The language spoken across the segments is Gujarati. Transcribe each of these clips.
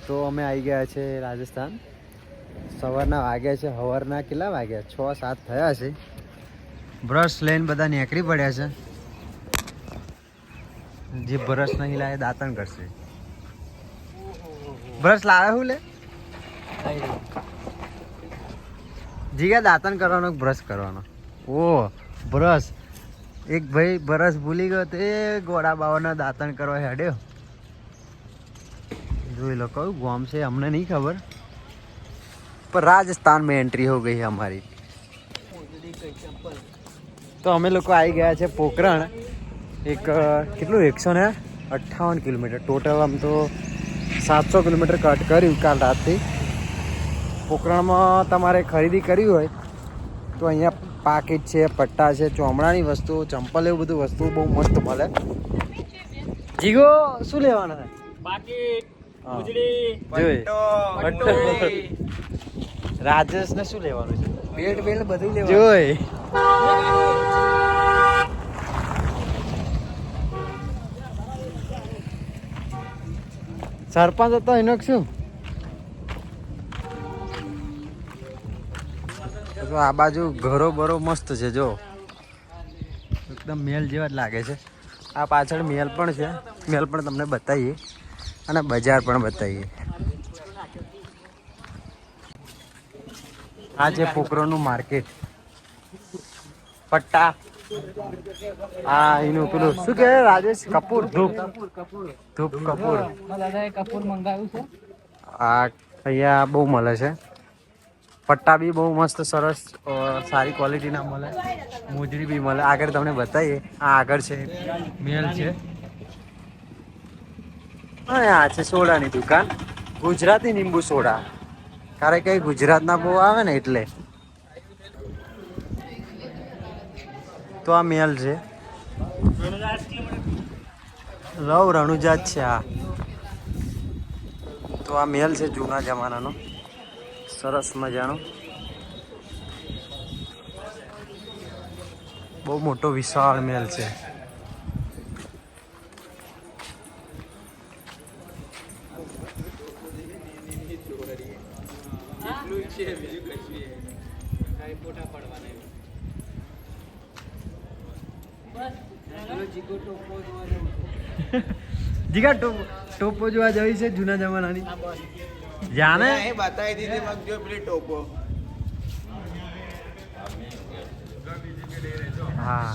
તો અમે આવી ગયા છે રાજસ્થાન. સવારના વાગ્યા છે, સવારના કેટલા વાગ્યા 6-7 થયા છે. બ્રશ લઈને બધા નીકળી પડ્યા છે. જે બ્રશ નહીં લાવે દાંતણ કરશે. બ્રશ લાવે હું લે જીગા દાંતણ કરવાનો બ્રશ કરવાનો. ઓ બ્રશ એક ભાઈ બ્રશ ભૂલી ગયો તો એ ગોળા બાવાના દાંતણ કરવા હેડ્યો. જોઈ લો કયું ગામ છે અમને નહીં ખબર, पर राजस्थान में एंट्री हो गई है हमारी. તો અમે લોકો આવી ગયા છે પોખરણ. એક કેટલું 158 કિલોમીટર ટોટલ. આમ તો 700 કિલોમીટર કટ કર્યું કાલ રાતથી. પોખરણમાં તમારે ખરીદી કરવી હોય તો અહીંયા પાકીટ છે, પટ્ટા છે, ચોમડાની વસ્તુ, ચંપલ, એવું બધું વસ્તુ બહુ મસ્ત મળે. જીગો શું લેવાના છે? પાકીટ, રાજેશ ને શું લેવાનું છે? બેલ્ટ બેલ્ટ બધું લેવાનું જોઈ. સરપંચ હતો એનો શું? તો આ બાજુ ઘરો બરો મસ્ત છે, જો એકદમ મેલ જેવા જ લાગે છે. આ પાછળ મેલ પણ છે, મેલ પણ તમને બતાવીએ અને બજાર પણ બતાવીએ. આ છે પોખરણનું માર્કેટ. પટ્ટા, આ એનું પેલું શું કહેવાય રાજેશ? કપૂર, ધૂપ કપૂર. કપૂર મંગાવ્યું છે. આ અહીંયા બહુ મળે છે. પટ્ટા બી બહુ મસ્ત સરસ સારી ક્વોલિટીના મળે. મોજડી બી મળે. આગળ તમને બતાવીએ. આ આગળ છે મેલ છે. અને આ છે સોડાની દુકાન, ગુજરાતી લીંબુ સોડા. કારણ કે ગુજરાતના બહુ આવે ને એટલે. તો આ મેલ છે, રણુજા જ છે આ. તો આ મેલ છે જૂના જમાનાનો, સરસ મજાનો. બહુ મોટો વિશાળ મેલ છે. જીગા ટોપો જોવા જવી છે જૂના જમાનાની. જાને બતાવી દીધી મગ જો પેલી ટોપો. હા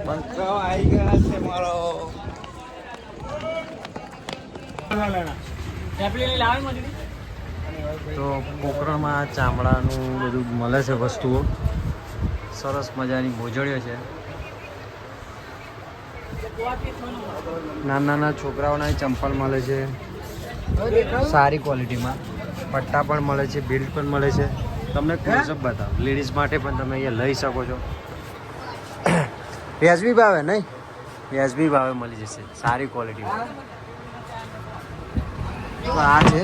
પંખો આવી ગયા છે મારો. તો પોખરણમાં ચામડાનું બધું મળે છે વસ્તુઓ. સરસ મજાની મોજડીઓ છે. નાના નાના છોકરાઓના ચંપલ મળે છે સારી ક્વોલિટીમાં. પટ્ટા પણ મળે છે, બેલ્ટ પણ મળે છે. તમને ક્લોઝઅપ બતાવો. લેડીઝ માટે પણ તમે અહીંયા લઈ શકો છો. વ્યાજબી ભાવે નહીં, વ્યાજબી ભાવે મળી જશે સારી ક્વોલિટીમાં. આ છે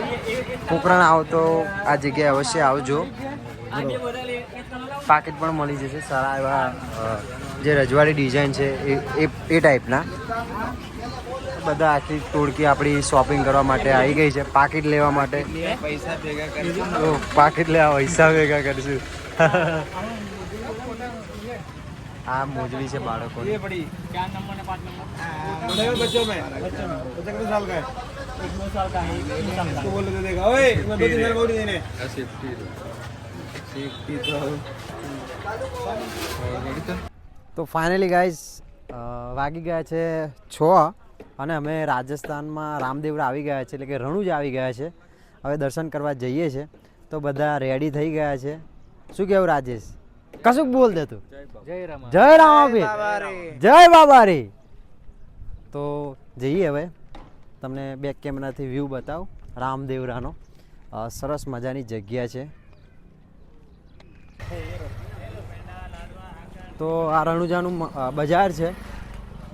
પોખરણ. આવો તો આ જગ્યાએ અવશ્ય આવજો. પાકીટ પણ મળી જશે સારા એવા, જે રજવાડી ડિઝાઇન છે એ ટાઈપના. બધા આખી ટોળકી આપણી શોપિંગ કરવા માટે આવી ગઈ છે. પાકીટ લેવા માટે. પૈસા ભેગા કરી પાકીટ લેવા પૈસા ભેગા કરીશું. આ મોજડી છે બાળકો. बच्चों में बच्चा कितने साल का है? 1-2 साल का है. इसको बोल दे देगा ओए मैं 2-3 साल बोल देने सेफ्टी તો ફાઇનલી ગાઈઝ વાગી ગયા છે 6 અને અમે રાજસ્થાનમાં રામદેવરા આવી ગયા છે, એટલે કે રણુજ આવી ગયા છે. હવે દર્શન કરવા જઈએ છે. તો બધા રેડી થઈ ગયા છે. શું કહેવું રાજેશ? કશું બોલ દે તું. જય રામાપીર, જય બાબા રે. તો જઈએ હવે. તમને બેક કેમેરાથી વ્યૂ બતાવું રામદેવરાનો. સરસ મજાની જગ્યા છે. તો આ રણુજાનું બજાર છે.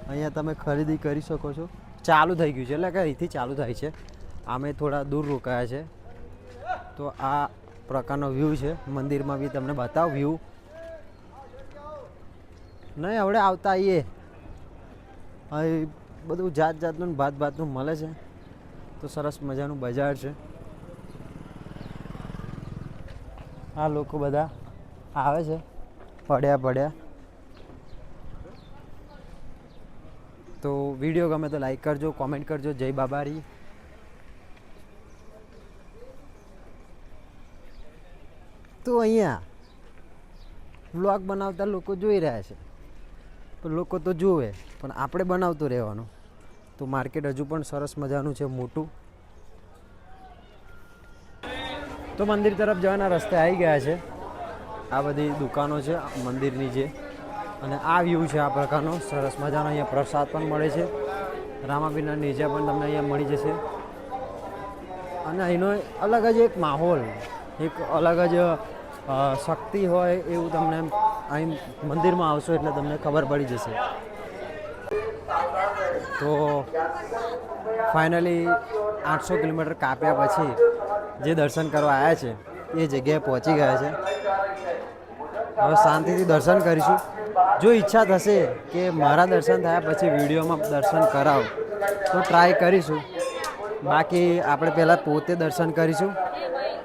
અહીંયા તમે ખરીદી કરી શકો છો. ચાલુ થઈ ગયું છે, એટલે કે અહીંથી ચાલુ થાય છે. આમે થોડા દૂર રોકાયા છે. તો આ પ્રકારનો વ્યૂ છે. મંદિરમાં બી તમને બતાવ વ્યૂ નહીં હવે આવતા આવીએ. અહીં બધું જાત જાતનું ને ભાત ભાતનું મળે છે, તો સરસ મજાનું બજાર છે. આ લોકો બધા આવે છે પડ્યા. તો વિડીયો ગમે તો લાઈક કરજો, કોમેન્ટ કરજો. જય બાબારી. તો અહીંયા વ્લોગ બનાવતા લોકો જોઈ રહ્યા છે, તો લોકો તો જુએ, પણ આપણે બનાવતું રહેવાનું. તો માર્કેટ હજુ પણ સરસ મજાનું છે, મોટું. તો મંદિર તરફ જવાના રસ્તે આવી ગયા છે. આ બધી દુકાનો છે મંદિરની જે, અને આ વ્યૂ છે આ પ્રકારનો સરસ મજાનો. અહીંયા પ્રસાદ પણ મળે છે, રામાપીરના નીચે પણ તમને અહીંયા મળી જશે. અને અહીંનો અલગ જ એક માહોલ, એક અલગ જ શક્તિ હોય એવું તમને અહીં મંદિરમાં આવશો એટલે તમને ખબર પડી જશે. તો ફાઇનલી 800 કિલોમીટર કાપ્યા પછી જે દર્શન કરવા આવ્યા છે એ જગ્યાએ પહોંચી ગયા છે. હવે શાંતિથી દર્શન કરીશું. જો ઈચ્છા થશે કે મારા દર્શન થયા પછી વિડીયોમાં દર્શન કરાવો તો ટ્રાય કરીશું. બાકી આપણે પહેલાં પોતે દર્શન કરીશું,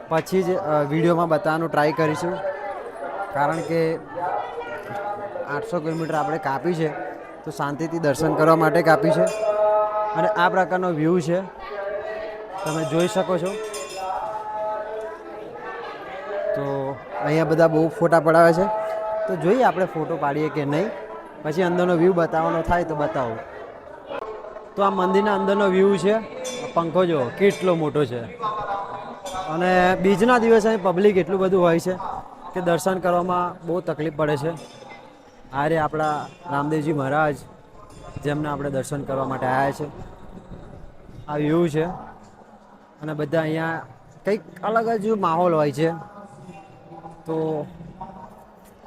પછી જ વિડીયોમાં બતાવવાનું ટ્રાય કરીશું. કારણ કે 800 કિલોમીટર આપણે કાપી છે, તો શાંતિથી દર્શન કરવા માટે કાપી છે. અને આ પ્રકારનો વ્યૂ છે, તમે જોઈ શકો છો. તો અહીંયા બધા બહુ ફોટા પડાવે છે, તો જોઈએ આપણે ફોટો પાડીએ કે નહીં. પછી અંદરનો વ્યૂ બતાવવાનો થાય તો બતાવો. તો આ મંદિરના અંદરનો વ્યૂ છે. પંખો જો કેટલો મોટો છે. અને બીજના દિવસે અહીં પબ્લિક એટલું બધું હોય છે કે દર્શન કરવામાં બહુ તકલીફ પડે છે. આ રે આપણા રામદેવજી મહારાજ, જેમને આપણે દર્શન કરવા માટે આવ્યા છે. આ વ્યૂ છે. અને બધા અહીંયા કંઈક અલગ જ માહોલ હોય છે. તો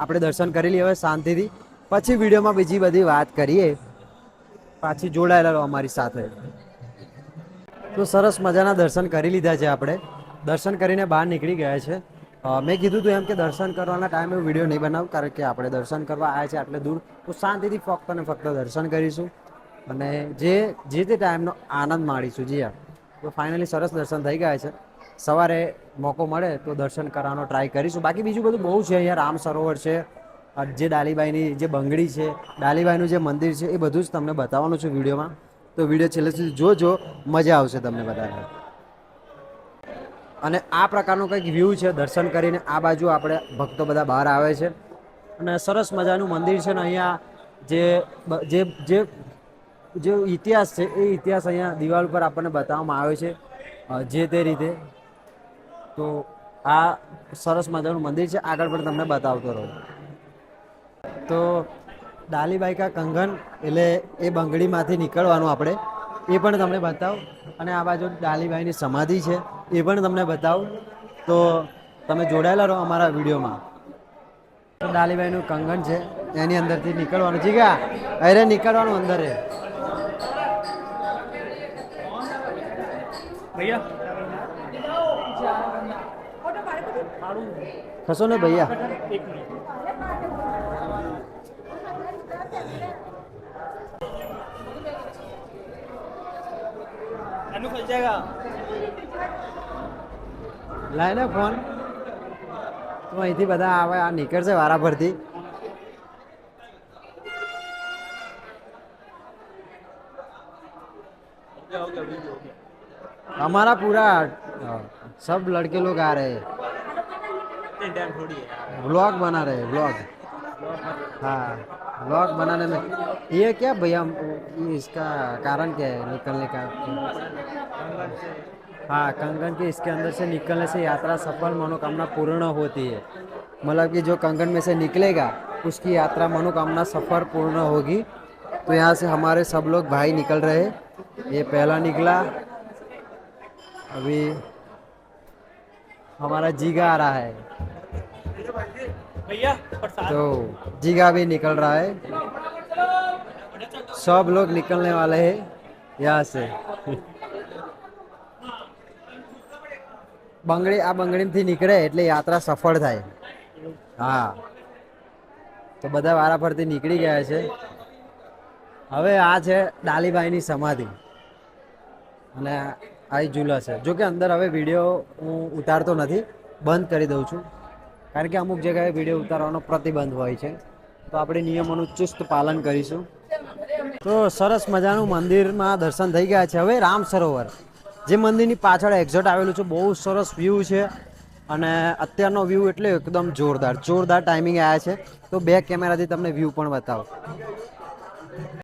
આપણે દર્શન કરી લઈએ હવે શાંતિથી, પછી વિડીયોમાં બીજી બધી વાત કરીએ. પાછી જોડાયેલા રહો અમારી સાથે. તો સરસ મજાના દર્શન કરી લીધા છે આપણે. દર્શન કરીને બહાર નીકળી ગયા છે. મેં કીધું હતું એમ કે દર્શન કરવાના ટાઈમે વિડીયો નહીં બનાવું, કારણ કે આપણે દર્શન કરવા આવ્યા છે આટલે દૂર, તો શાંતિથી ફક્ત અને ફક્ત દર્શન કરીશું અને જે તે ટાઈમનો આનંદ માણીશું. જી હા, તો ફાઇનલી સરસ દર્શન થઈ ગયા છે. સવારે મોકો મળે તો દર્શન કરવાનો ટ્રાય કરીશું. બાકી બીજું બધું બહુ છે અહીંયા. રામ સરોવર છે, જે ડાલીબાઈની જે બંગડી છે, ડાલીબાઈનું જે મંદિર છે, એ બધું જ તમને બતાવવાનું છે વિડીયોમાં. તો વિડીયો છેલ્લે સુધી જોજો, મજા આવશે તમને બધાને. અને આ પ્રકારનું કંઈક વ્યૂ છે. દર્શન કરીને આ બાજુ આપણે ભક્તો બધા બહાર આવે છે અને સરસ મજાનું મંદિર છે. ને અહીંયા જે ઇતિહાસ છે એ ઇતિહાસ અહીંયા દિવાલ ઉપર આપણને બતાવવામાં આવે છે જે તે રીતે. તો આ સરસ મજાનું મંદિર છે. આગળ પણ તમને બતાવતો રહું. તો ડાલીબાઈ કા કંગન એટલે એ બંગડીમાંથી નીકળવાનું આપણે, એ પણ તમને બતાવું. અને આ બાજુ ડાલીબાઈની સમાધિ છે, એ પણ તમને બતાવું. તો તમે જોડાયેલા રહો અમારા વિડીયોમાં. તો ડાલીબાઈનું કંગન છે, એની અંદરથી નીકળવાનું. જીગા અરે નીકળવાનું અંદર છે. ખસો ને ભૈયા. લાય ને ફોન. તો અહીંથી બધા આવે, આ નીકળશે વારા પરથી. हमारा पूरा सब लड़के लोग आ रहे हैं, व्लॉग बना रहे हैं, व्लॉग. हाँ, व्लॉग बनाने में ये क्या भैया, इसका कारण क्या है निकलने का? हाँ, कंगन के इसके अंदर से निकलने से यात्रा सफल मनोकामना पूर्ण होती है. मतलब कि जो कंगन में से निकलेगा उसकी यात्रा मनोकामना सफल पूर्ण होगी. तो यहाँ से हमारे सब लोग भाई निकल रहे हैं. ये पहला निकला, अभी हमारा जीगा आ रहा है. तो जीगा भी निकल रहा है. सब लोग निकलने वाले हैं यहाँ से. બંગડી આ બંગડીથી નીકળે એટલે યાત્રા સફળ થાય. હા, તો બધા વારાફરતી નીકળી ગયા છે. હવે આ છે ડાલીબાઈની સમાધિ અને આ ઝૂલા છે. જો કે અંદર હવે વિડીયો હું ઉતારતો નથી, બંધ કરી દઉં છું, કારણ કે અમુક જગ્યાએ વિડીયો ઉતારવાનો પ્રતિબંધ હોય છે. તો આપણે નિયમોનું ચુસ્ત પાલન કરીશું. તો સરસ મજાનું મંદિરમાં દર્શન થઈ ગયા છે. હવે રામ સરોવર જે મંદિરની પાછળ એક્ઝેક્ટ આવેલું છે, બહુ સરસ વ્યૂ છે અને અત્યારનો વ્યૂ એટલે એકદમ જોરદાર ટાઈમિંગ આવ્યા છે. તો બેક કેમેરાથી તમને વ્યૂ પણ બતાવો.